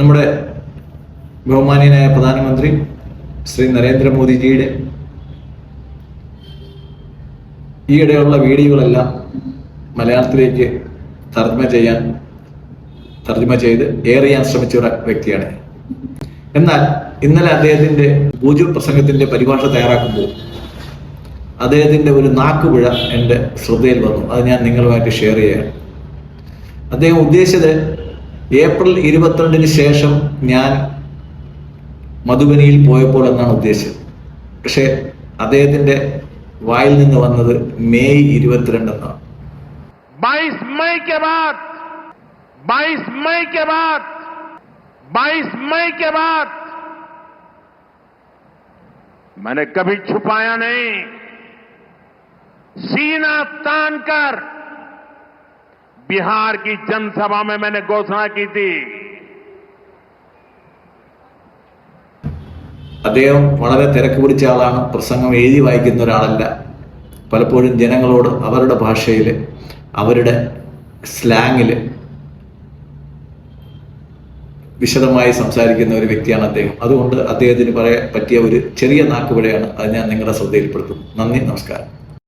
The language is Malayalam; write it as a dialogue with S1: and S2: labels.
S1: നമ്മുടെ ബഹുമാന്യനായ പ്രധാനമന്ത്രി ശ്രീ നരേന്ദ്രമോദിജിയുടെ ഈയിടെയുള്ള വീഡിയോകളെല്ലാം മലയാളത്തിലേക്ക് തർജ്ജമ ചെയ്ത് എയർ ചെയ്യാൻ ശ്രമിച്ച ഒരു വ്യക്തിയാണ്. എന്നാൽ ഇന്നലെ അദ്ദേഹത്തിന്റെ പൂജ പ്രസംഗത്തിന്റെ പരിഭാഷ തയ്യാറാക്കുമ്പോൾ അദ്ദേഹത്തിന്റെ ഒരു നാക്കുപിഴ എൻ്റെ ശ്രദ്ധയിൽ വന്നു. അത് ഞാൻ നിങ്ങളുമായിട്ട് ഷെയർ ചെയ്യാം. അദ്ദേഹം ഉദ്ദേശിച്ചത് ഏപ്രിൽ 22 ശേഷം ഞാൻ മധുബനിയിൽ പോയപ്പോൾ എന്നാണ് ഉദ്ദേശിച്ചത്. പക്ഷെ അദ്ദേഹത്തിന്റെ വായിൽ നിന്ന് വന്നത് മെയ് 22 എന്നാണ്.
S2: 22 मई के बाद मैंने कभी छुपाया नहीं, सीना तान कर बिहार की जनसभा में मैंने घोषणा की थी.
S1: അദ്ദേഹം വളരെ തിരക്ക് പിടിച്ച ആളാണ്. പ്രസംഗം എഴുതി വായിക്കുന്ന ഒരാളല്ല. പലപ്പോഴും ജനങ്ങളോട് അവരുടെ ഭാഷയിൽ, അവരുടെ സ്ലാങ്ങിൽ വിശദമായി സംസാരിക്കുന്ന ഒരു വ്യക്തിയാണ് അദ്ദേഹം. അതുകൊണ്ട് അദ്ദേഹത്തിന് പറ്റിയ ഒരു ചെറിയ നാക്കുപിഴയാണ്. അത് ഞാൻ നിങ്ങളുടെ ശ്രദ്ധയിൽപ്പെടുത്തുന്നു. നന്ദി, നമസ്കാരം.